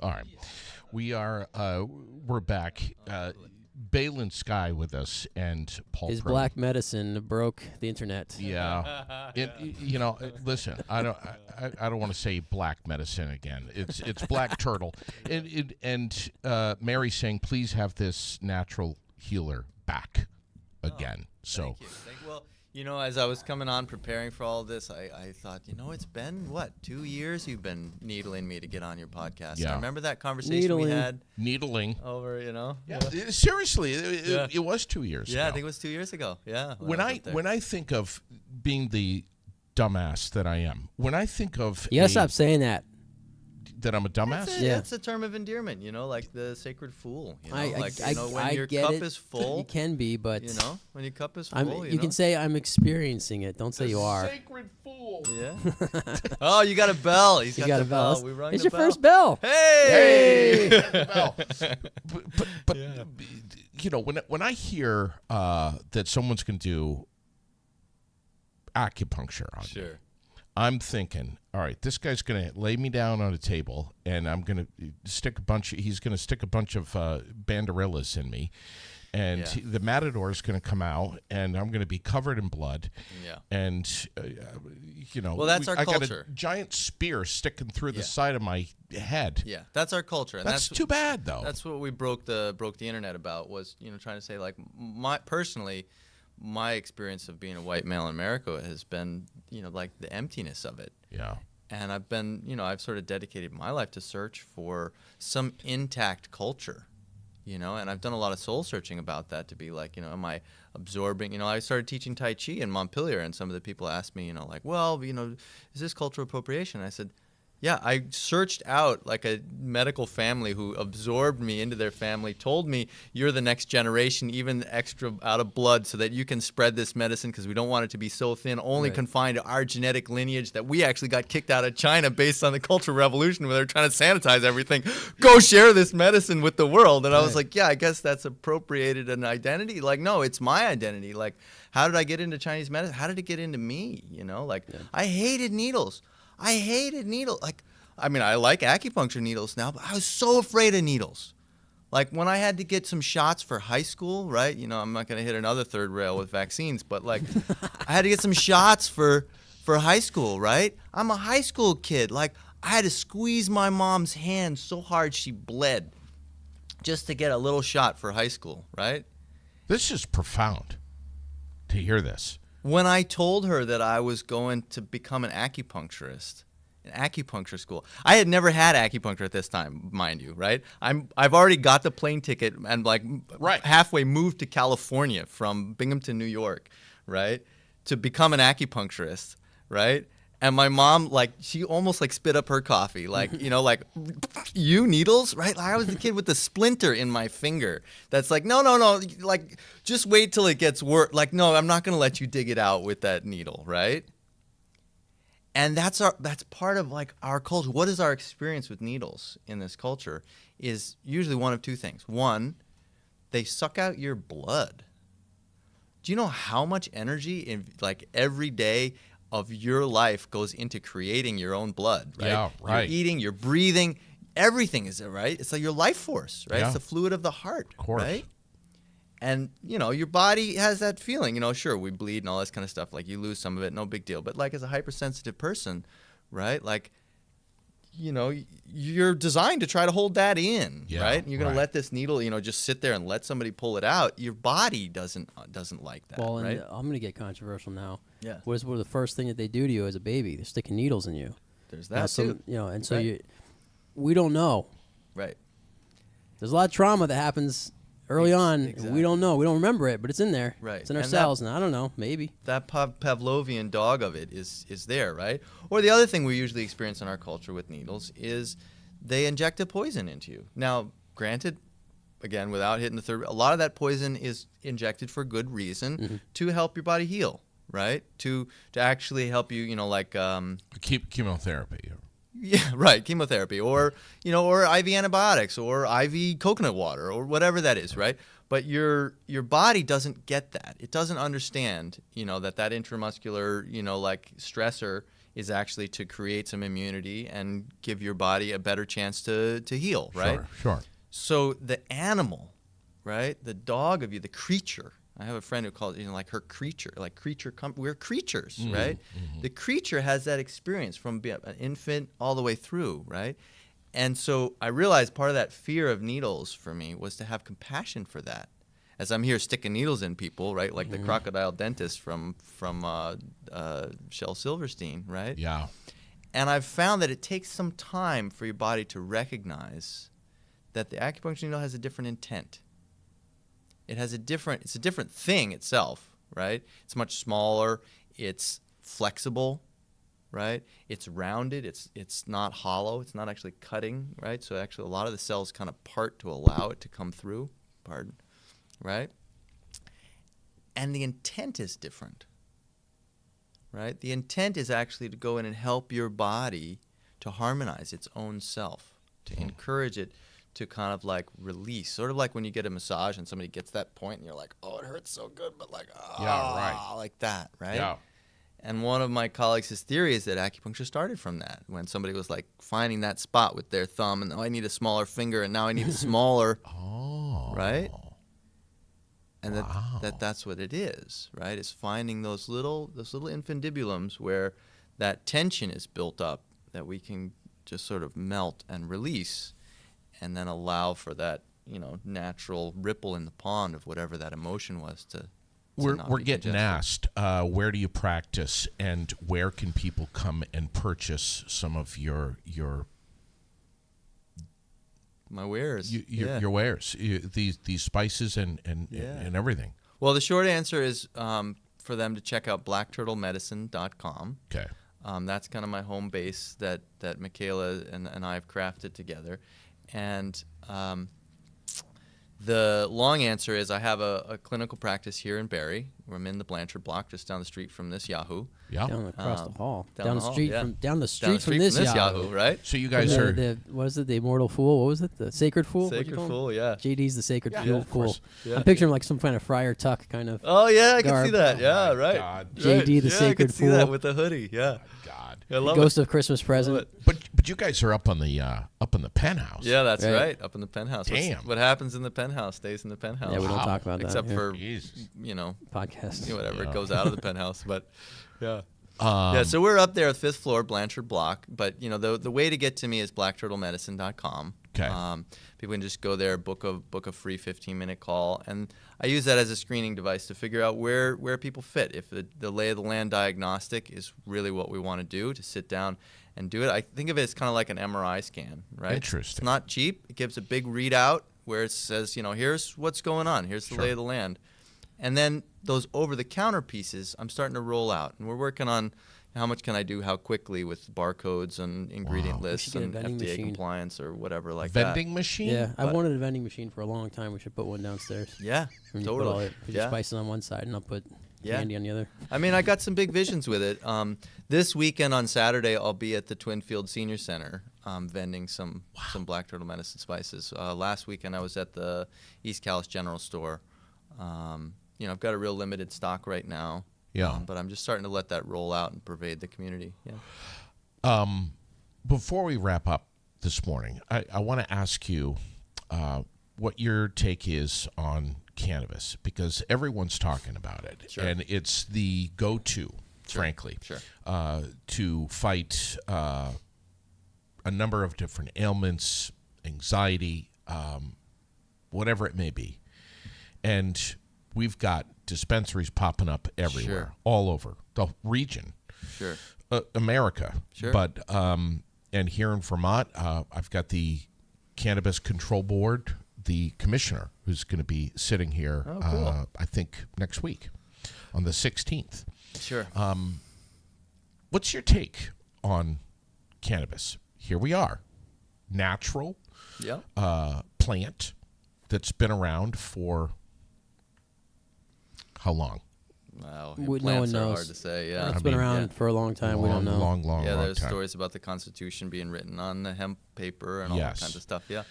All right. We're back. Balin Sky with us and Paul His Perlman. black medicine broke the internet. Yeah. Listen, I don't want to say black medicine again. It's black turtle. And Mary saying, please have this natural healer back again. So Thank you. Well, as I was coming on preparing for all this, I thought, it's been, 2 years you've been needling me to get on your podcast. Yeah. I remember that conversation we had needling. over, Yeah, seriously, it was 2 years ago. Yeah, I think it was 2 years ago. Yeah. When I think of being the dumbass that I am, when I think of You gotta stop saying that. that I'm a dumbass? It's a term of endearment, like the sacred fool. I when your get cup it. is full. You can be, but when your cup is full, you can say I'm experiencing it. Don't say you are. Sacred fool. Yeah. Oh, you got a bell. He's You got got a the bell. bell. We rung It's the your bell. first bell. Hey! Well, but when I hear that someone's going to do acupuncture on me, Sure. I'm thinking, all right, this guy's going to lay me down on a table, and I'm going to he's going to stick a bunch of banderillas in me, and the matador is going to come out, and I'm going to be covered in blood. Yeah. And, Well, that's our I got culture. a giant spear sticking through the side of my head. Yeah, that's our culture. And That's too bad, though. That's what we broke the internet about was, trying to say, like, my experience of being a white male in America has been, like the emptiness of it. Yeah. And I've been, I've sort of dedicated my life to search for some intact culture, and I've done a lot of soul searching about that to be like, am I absorbing, I started teaching Tai Chi in Montpelier, and some of the people asked me, like, well, is this cultural appropriation? I said, yeah, I searched out like a medical family who absorbed me into their family, told me you're the next generation, even extra out of blood, so that you can spread this medicine because we don't want it to be so thin, only confined to our genetic lineage, that we actually got kicked out of China based on the Cultural Revolution where they're trying to sanitize everything. Go share this medicine with the world. And I was like, yeah, I guess that's appropriated an identity. Like, no, it's my identity. Like, how did I get into Chinese medicine? How did it get into me? I hated needles. Like, I mean, I like acupuncture needles now, but I was so afraid of needles. Like, when I had to get some shots for high school, right? I'm not going to hit another third rail with vaccines, but, like, I had to get some shots for high school, right? I'm a high school kid. Like, I had to squeeze my mom's hand so hard she bled just to get a little shot for high school, right? This is profound to hear this. When I told her that I was going to become an acupuncturist, an acupuncture school, I had never had acupuncture at this time, mind you, right? I've already got the plane ticket and halfway moved to California from Binghamton, New York, right, to become an acupuncturist, right? And my mom, she almost spit up her coffee, you needles, right? I was the kid with the splinter in my finger. That's no, just wait till it gets worse. No, I'm not going to let you dig it out with that needle, right? And that's part of our culture. What is our experience with needles in this culture is usually one of two things. One, they suck out your blood. Do you know how much energy in every day of your life goes into creating your own blood, right? Yeah, right. You're eating, you're breathing, everything is there, right? It's like your life force, right? Yeah. It's the fluid of the heart, of course. Right? And, your body has that feeling, sure, we bleed and all this kind of stuff. You lose some of it, no big deal. But, as a hypersensitive person, right, you're designed to try to hold that in, right? You're going to let this needle, just sit there and let somebody pull it out. Your body doesn't like that, Well, right? and I'm going to get controversial now. Yeah. What is the first thing that they do to you as a baby? They're sticking needles in you. There's that, too. And so Right. we don't know. Right. There's a lot of trauma that happens early on. Exactly. And we don't know. We don't remember it, but it's in there. Right. It's in our And cells, and I don't know. Maybe. That Pavlovian dog of it is there, right? Or the other thing we usually experience in our culture with needles is they inject a poison into you. Now, granted, again, without hitting the third, a lot of that poison is injected for good reason to help your body heal, right? To actually help you, Chemotherapy. Yeah, right, chemotherapy or IV antibiotics or IV coconut water or whatever that is, right? But your body doesn't get that. It doesn't understand, that intramuscular, like stressor is actually to create some immunity and give your body a better chance to heal, right? Sure. So the animal, right, the dog of you, the creature. I have a friend who calls it, like her creature, like we're creatures, right? Mm-hmm. The creature has that experience from being an infant all the way through, right? And so I realized part of that fear of needles for me was to have compassion for that. As I'm here sticking needles in people, right, like the crocodile dentist from Shel Silverstein, right? Yeah. And I've found that it takes some time for your body to recognize that the acupuncture needle has a different intent. It's a different thing itself, right? It's much smaller. It's flexible, right? It's rounded. It's not hollow. It's not actually cutting, right? So actually a lot of the cells kind of part to allow it to come through, right? And the intent is different, right? The intent is actually to go in and help your body to harmonize its own self, to encourage it to kind of like release, sort of like when you get a massage and somebody gets that point and you're like, oh, it hurts so good, but like, like that, right? Yeah. And one of my colleagues' his theory is that acupuncture started from that, when somebody was like finding that spot with their thumb and, I need a smaller finger and now I need a smaller, right? And that's what it is, right? It's finding those little infundibulums where that tension is built up that we can just sort of melt and release, and then allow for that, natural ripple in the pond of whatever that emotion was to We're be getting congested. asked, where do you practice, and where can people come and purchase some of your My wares. your wares, these spices and everything? Well, the short answer is for them to check out blackturtlemedicine.com. Okay. That's kind of my home base that Michaela and I have crafted together. And the long answer is I have a clinical practice here in Barrie, where I'm in the Blanchard block, just down the street from this Yahoo. Yeah. Down across the hall. Down the street hall, from down the street Down the from this Yahoo. right? So you guys are What is it? The Immortal Fool? What was it? The Sacred Fool? What'd you Sacred call him? Fool, yeah. JD's the Sacred Yeah, Fool. of course. Yeah. I'm picturing like some kind of Friar Tuck kind of. Oh, yeah, I can Garb. see that. Oh, Yeah, my right. God. JD the Yeah, I Sacred can see that Fool. with the hoodie. Yeah. God. I love Ghost it. of Christmas Present. But you guys are up in the penthouse. Yeah, that's Right. right. Up in the penthouse. Damn. What happens in the penthouse stays in the penthouse. Yeah, we don't Wow. talk about that. Except here. for, Jesus. podcast. whatever. Yeah. It goes out of the penthouse. But, yeah. So we're up there at 5th floor, Blanchard Block. But, the way to get to me is blackturtlemedicine.com. Okay. People can just go there, book a free 15-minute call. And I use that as a screening device to figure out where people fit. If the lay of the land diagnostic is really what we want to do, to sit down and do it. I think of it as kind of like an MRI scan, right? Interesting. It's not cheap. It gives a big readout where it says, here's what's going on. Here's the lay of the land. And then those over-the-counter pieces, I'm starting to roll out. And we're working on how much can I do, how quickly, with barcodes and ingredient lists should get a and vending FDA machine. compliance or whatever like Vending machine? Yeah, I But- wanted a vending machine for a long time. We should put one downstairs. that. Yeah, And you put all totally. it, put your spices on one side, and I'll put candy on the other. I mean, I got some big visions with it. This weekend on Saturday, I'll be at the Twinfield Senior Center vending some Black Turtle Medicine spices. Last weekend, I was at the East Calais General Store. I've got a real limited stock right now. Yeah. But I'm just starting to let that roll out and pervade the community. Yeah. Before we wrap up this morning, I want to ask you what your take is on cannabis, because everyone's talking about it. Sure. And it's the go-to, frankly, to fight a number of different ailments, anxiety, whatever it may be. And we've got dispensaries popping up everywhere, all over the region, America. Sure. But and here in Vermont, I've got the Cannabis Control Board, the commissioner, who's going to be sitting here, I think, next week on the 16th. Sure. What's your take on cannabis? Here we are, natural plant that's been around for how long? Wow. No one Plants are knows. hard to say. Yeah. It's been around for a long time. We don't know. Long Yeah, there's time. stories about the Constitution being written on the hemp paper and all that kind of stuff. Yeah.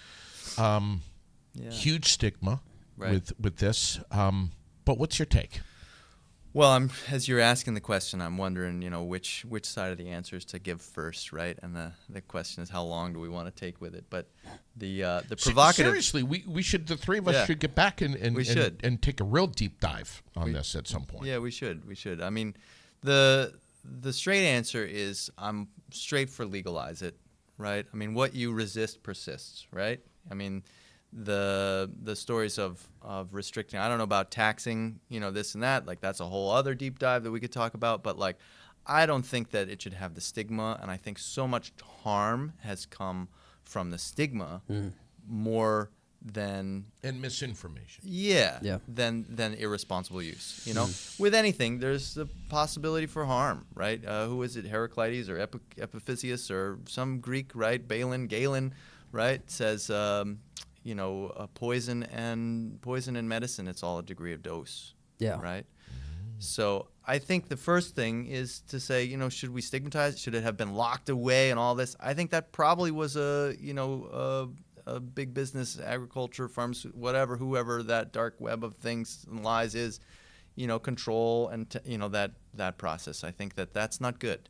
Huge stigma Right. with this. But what's your take? Well, as you're asking the question, I'm wondering, which side of the answers to give first, right? And the question is, how long do we want to take with it? But the provocative. Seriously, the three of us Yeah. should get back and We should. and take a real deep dive on this at some point. Yeah, we should. I mean, the straight answer is I'm straight for legalize it, right? I mean, what you resist persists, right? I mean, the stories of restricting, I don't know about taxing, this and that, like that's a whole other deep dive that we could talk about, but like I don't think that it should have the stigma, and I think so much harm has come from the stigma more than And misinformation. than irresponsible use. With anything, there's the possibility for harm, right? Who is it, Heraclides or Epiphysius or some Greek, right? Galen, right? Says poison and medicine, it's all a degree of dose. Yeah. Right. So I think the first thing is to say, should we stigmatize? Should it have been locked away and all this? I think that probably was a big business, agriculture, farms, whatever, whoever that dark web of things and lies is, control and that process. I think that's not good,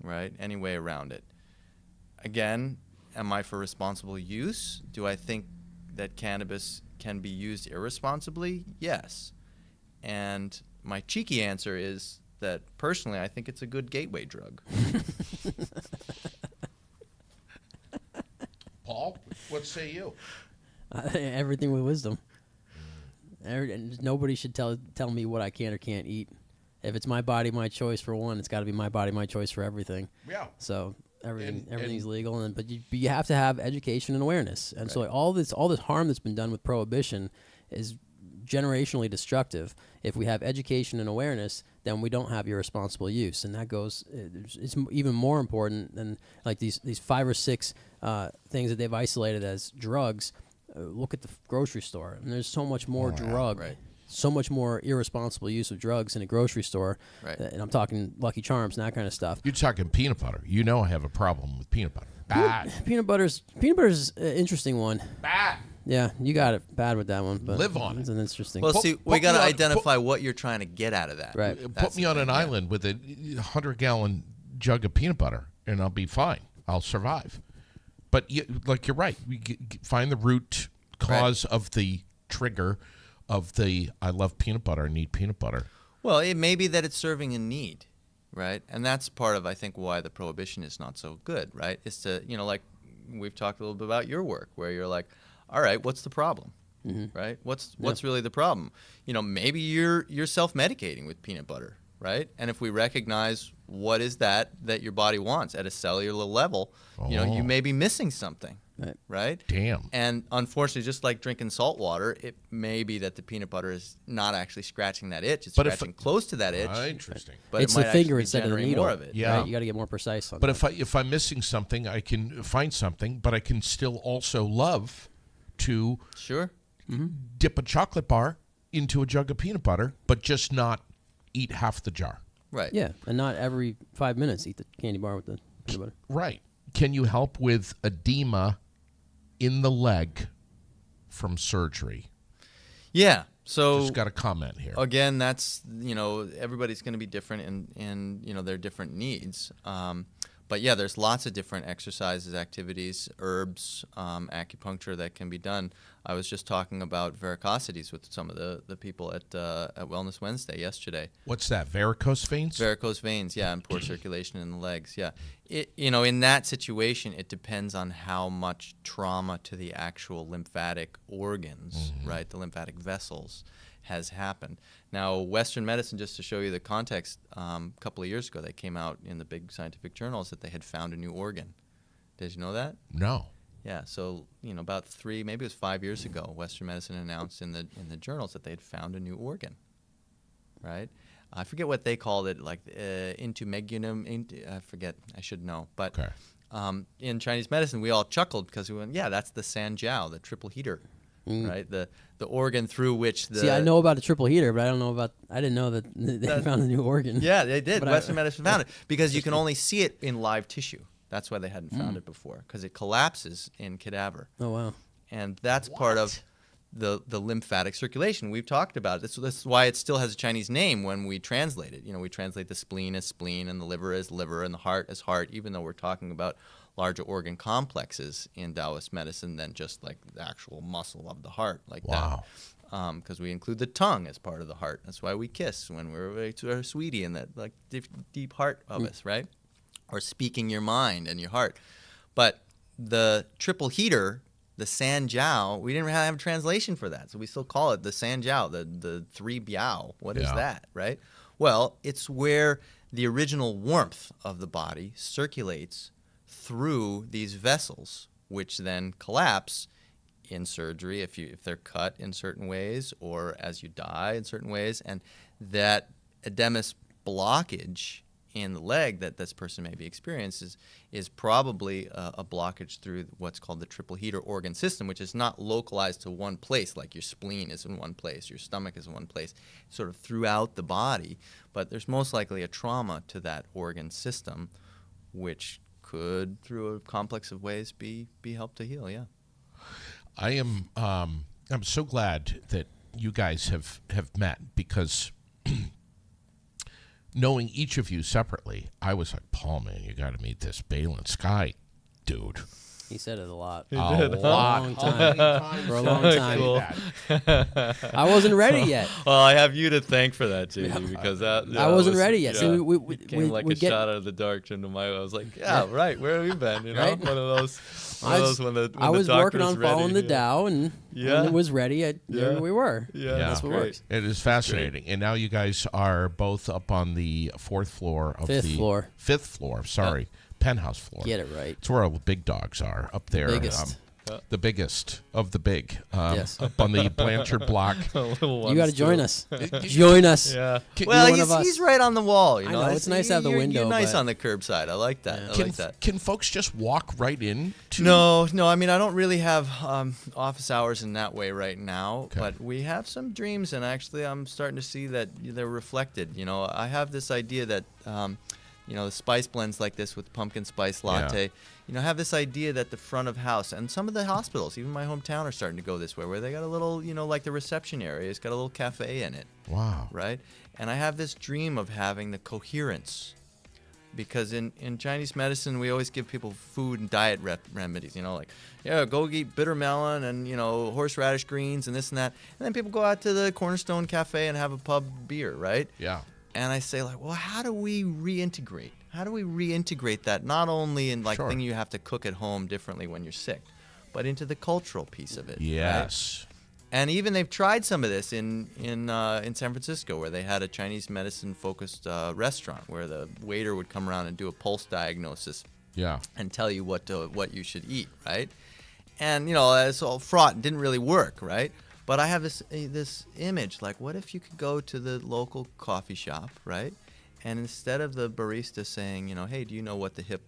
right? Any way around it. Again, am I for responsible use? Do I think that cannabis can be used irresponsibly? Yes. And my cheeky answer is that personally, I think it's a good gateway drug. Paul, what say you? Everything with wisdom. Nobody should tell me what I can or can't eat. If it's my body, my choice for one, it's got to be my body, my choice for everything. Yeah. So everything's and legal, but you have to have education and awareness. And so all this harm that's been done with prohibition is generationally destructive. If we have education and awareness, then we don't have irresponsible use, and that goes. It's even more important than like these 5 or 6 things that they've isolated as drugs. Look at the grocery store, and there's so much more drug. Right. So much more irresponsible use of drugs in a grocery store, Right. And I'm talking Lucky Charms and that kind of stuff. You're talking peanut butter. I have a problem with peanut butter. Bad. Peanut butter's an interesting one. Bad. Yeah, you got it bad with that one. But Live on it's it. an interesting. Well, Put- see, put we got to me on- identify what you're trying to get out of that. Right. Put me on an island with a 100-gallon jug of peanut butter, and I'll be fine. I'll survive. But you're right. We find the root cause of the trigger of the I love peanut butter and need peanut butter. Well, it may be that it's serving a need, right? And that's part of, I think, why the prohibition is not so good, right? Is to, like we've talked a little bit about your work, where you're like, all right, what's the problem, right? What's really the problem? Maybe you're self-medicating with peanut butter, right? And if we recognize what is that your body wants at a cellular level, you may be missing something. Right? Damn. And unfortunately, just like drinking salt water, it may be that the peanut butter is not actually scratching that itch. It's scratching close to that itch. Interesting. But it's it might the finger actually instead of the generate needle. more of it. Yeah. Right? You got to get more precise on But that. if I'm missing something, I can find something, but I can still also love to Sure. dip a chocolate bar into a jug of peanut butter, but just not eat half the jar. Right. Yeah, and not every 5 minutes eat the candy bar with the peanut butter. Right. Can you help with edema in the leg from surgery? Yeah. So Just got a comment here. again, that's everybody's going to be different in their different needs. But yeah, there's lots of different exercises, activities, herbs, acupuncture that can be done. I was just talking about varicosities with some of the people at Wellness Wednesday yesterday. What's that? Varicose veins? Varicose veins, yeah, and poor circulation in the legs, yeah. In that situation, it depends on how much trauma to the actual lymphatic organs, right, the lymphatic vessels, has happened. Now, Western medicine, just to show you the context, a couple of years ago, they came out in the big scientific journals that they had found a new organ. Did you know that? No. Yeah, so about 3, maybe it was 5 years ago, Western medicine announced in the journals that they had found a new organ, right? I forget what they called it, like intumegunum. I forget. I should know. But in Chinese medicine, we all chuckled because we went, yeah, that's the sanjiao, the triple heater, right? The organ through which the... See, I know about a triple heater, but I didn't know that they found a new organ. Yeah, they did. But Western medicine found it because you can only see it in live tissue. That's why they hadn't found it before, because it collapses in cadaver. Oh, wow. And that's part of the lymphatic circulation. We've talked about it. This is why it still has a Chinese name when we translate it. We translate the spleen as spleen and the liver as liver and the heart as heart, even though we're talking about larger organ complexes in Taoist medicine than just like the actual muscle of the heart like that. Because we include the tongue as part of the heart. That's why we kiss when we're to our sweetie in that like deep heart of us, right? Or speaking your mind and your heart. But the triple heater, the San Jiao, we didn't have a translation for that. So we still call it the San Jiao, the three biao. What is that, right? Well, it's where the original warmth of the body circulates through these vessels, which then collapse in surgery if they're cut in certain ways or as you die in certain ways. And that edematous blockage in the leg that this person maybe experiences is probably a blockage through what's called the triple heater organ system, which is not localized to one place, like your spleen is in one place, your stomach is in one place, sort of throughout the body. But there's most likely a trauma to that organ system, which could, through a complex of ways, be helped to heal. Yeah. I am. I'm so glad that you guys have met, because knowing each of you separately, I was like, Paul, man, you got to meet this Balin Sky dude. He said it a lot. A long time. For a long time. Cool. I wasn't ready yet. Well, I have you to thank for that, JD, because that I wasn't ready yet. Yeah, So we came like a shot out of the dark into my. I was like, right. Where have you been? Right? One of those. I was working on following the Tao, and when it was ready, here we were. Yeah, that's what works. It is fascinating. And now you guys are both up on the fourth floor of Fifth floor. Sorry. Penthouse floor. Get it right. It's where all the big dogs are up there. Biggest. The biggest of the big. Yes. Up on the Blanchard block. You got to join us. Join us. Yeah. Can- Well, one of us. he's right on the wall. You I know, know, it's nice to have the window, You're nice but- on the curbside. I like that. I like that. Can folks just walk right in? No. I mean, I don't really have office hours in that way right now, Okay. but we have some dreams, and actually, I'm starting to see that they're reflected. I have this idea that, the spice blends like this with pumpkin spice latte. Have this idea that the front of house, and some of the hospitals, even my hometown, are starting to go this way, where they got a little, like the reception area, it's got a little cafe in it. Wow. Right? And I have this dream of having the coherence. Because in Chinese medicine, we always give people food and diet remedies, go eat bitter melon and, horseradish greens and this and that. And then people go out to the Cornerstone Cafe and have a pub beer, right? Yeah. And I say, well, how do we reintegrate? How do we reintegrate that, not only in, thing you have to cook at home differently when you're sick, but into the cultural piece of it? Yes. Right? And even they've tried some of this in San Francisco, where they had a Chinese medicine-focused restaurant where the waiter would come around and do a pulse diagnosis and tell you what you should eat, right? And, it's all fraught and didn't really work, right? But I have this image, what if you could go to the local coffee shop, right? And instead of the barista saying, hey, do you know what the hip,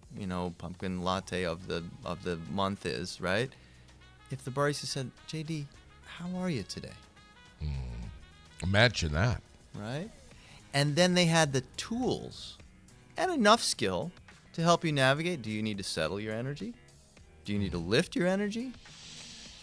pumpkin latte of the month is, right? If the barista said, JD, how are you today? Imagine that. Right? And then they had the tools and enough skill to help you navigate. Do you need to settle your energy? Do you need to lift your energy?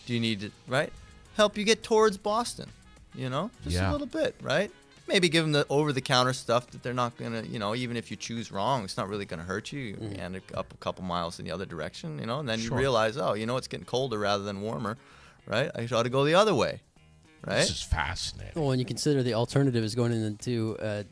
Do you need to, right? Help you get towards Boston, just a little bit, right? Maybe give them the over-the-counter stuff that they're not going to, even if you choose wrong, it's not really going to hurt you. You end up a couple miles in the other direction, and then you realize, it's getting colder rather than warmer, right? I ought to go the other way, right? This is fascinating. Well, when you consider the alternative is going into a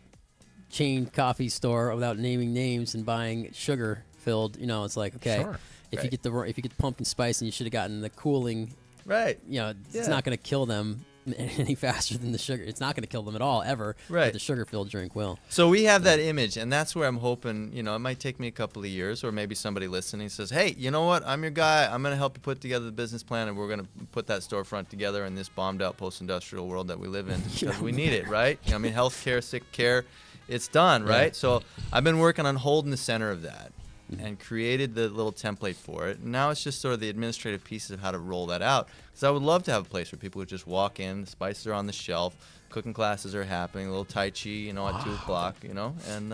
chain coffee store without naming names and buying sugar-filled, it's like, okay, if you get the pumpkin spice and you should have gotten the cooling. Right. It's not going to kill them any faster than the sugar. It's not going to kill them at all, ever. Right. But the sugar-filled drink will. So we have that image, and that's where I'm hoping, it might take me a couple of years, or maybe somebody listening says, hey, you know what? I'm your guy. I'm going to help you put together the business plan, and we're going to put that storefront together in this bombed-out post-industrial world that we live in, because we need it, right? Healthcare, sick care, it's done, right? Yeah. So I've been working on holding the center of that and created the little template for it. And now it's just sort of the administrative pieces of how to roll that out. Because I would love to have a place where people would just walk in, the spices are on the shelf, cooking classes are happening, a little Tai Chi, at 2 o'clock, and,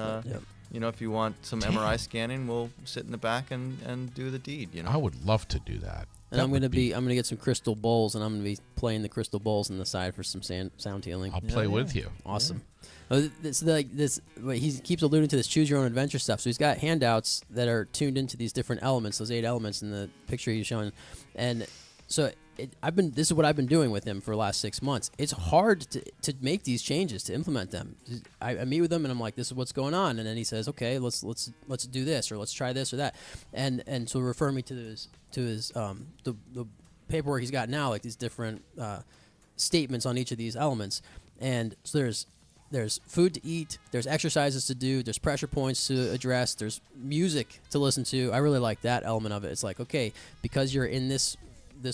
if you want some MRI scanning, we'll sit in the back and do the deed, I would love to do that. And I'm gonna get some crystal bowls, and I'm gonna be playing the crystal bowls on the side for some sound healing. I'll play with you. Awesome. He keeps alluding to this choose your own adventure stuff. So he's got handouts that are tuned into these different elements, those 8 elements in the picture he's showing, and so this is what I've been doing with him for the last 6 months. It's hard to make these changes, to implement them. I meet with him and I'm like, this is what's going on, and then he says, okay, let's do this, or let's try this or that, and so refer me to his the paperwork he's got now, like these different statements on each of these elements. And so there's food to eat, there's exercises to do, there's pressure points to address, there's music to listen to. I really like that element of it. It's like, okay, because you're in this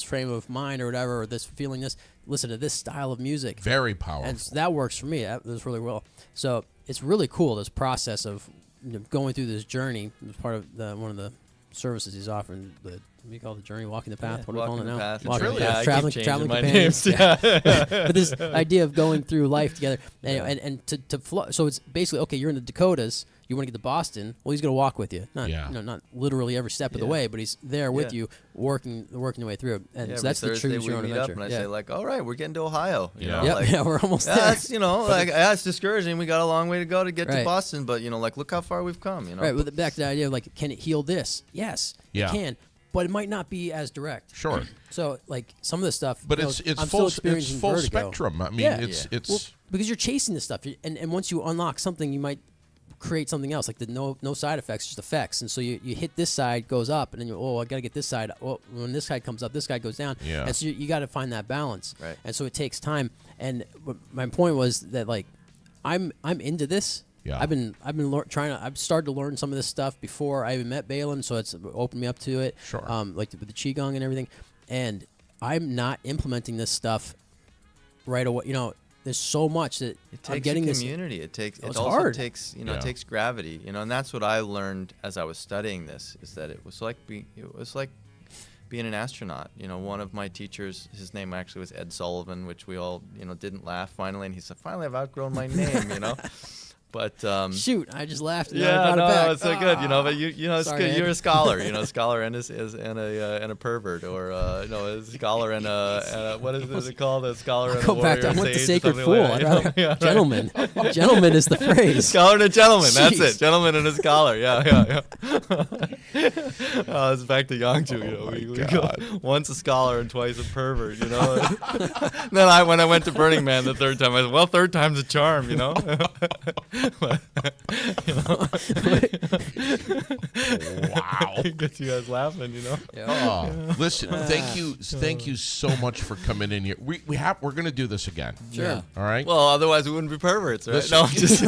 frame of mind or whatever, or this feeling, listen to this style of music. Very powerful. And that works for me. That does really well. So it's really cool, this process of going through this journey. It's part of one of the services he's offering, what do you call it, the journey, walking the path? What are we calling it now? Walking the path. Traveling companions. But this idea of going through life together, and to flow. So it's basically, okay, you're in the Dakotas, you want to get to Boston. Well, he's going to walk with you, not literally every step of the way, but he's there with you, working the way through. And so that's the Thursday choose your own we meet adventure. up and I say like, all right, we're getting to Ohio. You know, we're almost there. That's it's discouraging. We got a long way to go to get to Boston, but look how far we've come. Right. But back to the idea of like, can it heal this? Yes, it can. But it might not be as direct. Sure. So, like, some of the stuff, but I'm full vertigo. spectrum. I mean, it's well, because you're chasing this stuff, and once you unlock something, you might create something else, like the no side effects, just effects. And so you hit this side, goes up, and then I got to get this side. Well, when this side comes up, this side goes down. Yeah. And so you got to find that balance. Right. And so it takes time. And my point was that, like, I'm into this. Yeah. I've started to learn some of this stuff before I even met Balin, so it's opened me up to it. Sure. Like with the qigong and everything, and I'm not implementing this stuff right away. There's so much that I'm getting a community. It also hard. takes it takes gravity. And that's what I learned as I was studying this, is that it was like being an astronaut. One of my teachers, his name actually was Ed Sullivan, which we all didn't laugh finally, and he said, finally I've outgrown my name. But shoot, I just laughed. And it's so good, But it's Sorry, good. Ed. You're a scholar, a scholar and a pervert, or a scholar and a what is it called? A scholar and a warrior. Go back to I want the sage, sacred fool. Like that. Gentleman. Gentleman is the phrase. Scholar and a gentleman. That's Jeez. it. Gentleman and a scholar. Yeah. It's back to Yangju. We go once a scholar and twice a pervert. Then when I went to Burning Man the third time, I said, well, third time's a charm. Wow. Gets you guys laughing, Listen, thank you so much for coming in here. We're going to do this again. Sure. All right. Well, otherwise we wouldn't be perverts, right? Listen. No, I'm just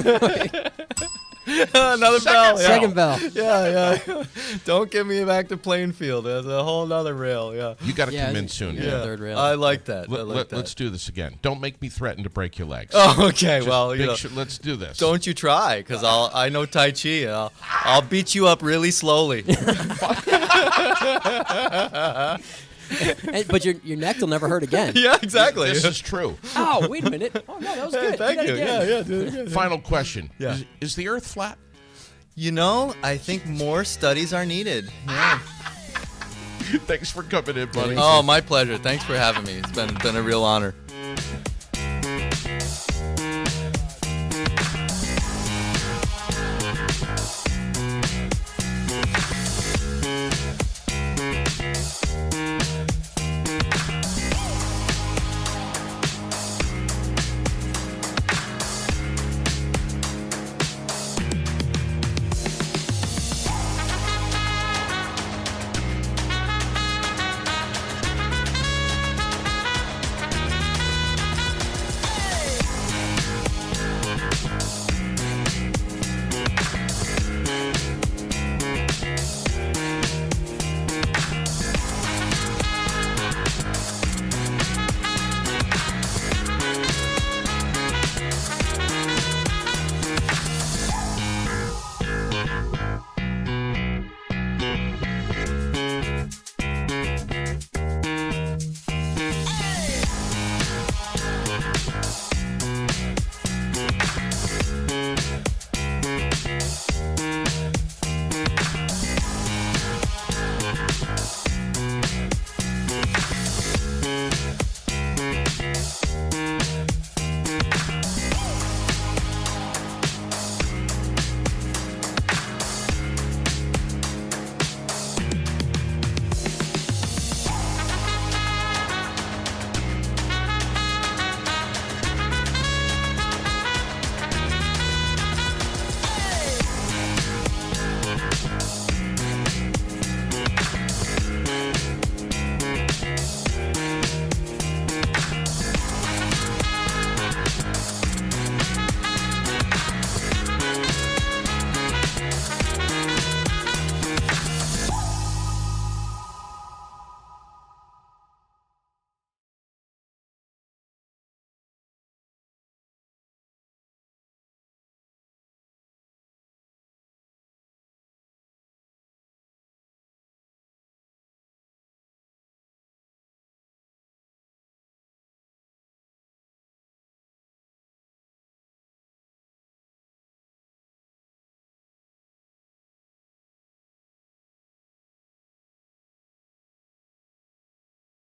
another bell. Yeah. Second bell. Yeah. Don't get me back to Plainfield. That's a whole other rail. Yeah. You got to come in soon. Yeah. Third rail. I like that. Let's do this again. Don't make me threaten to break your legs. Oh, okay. Let's do this. Don't you try, because I know Tai Chi. And I'll beat you up really slowly. But your neck will never hurt again. Yeah, exactly. This is true. Oh, wait a minute. Oh, no, that was good. Thank you. Yeah, dude. Final question. Yeah. Is the Earth flat? I think more studies are needed. Yeah. Thanks for coming in, buddy. Oh, my pleasure. Thanks for having me. It's been a real honor.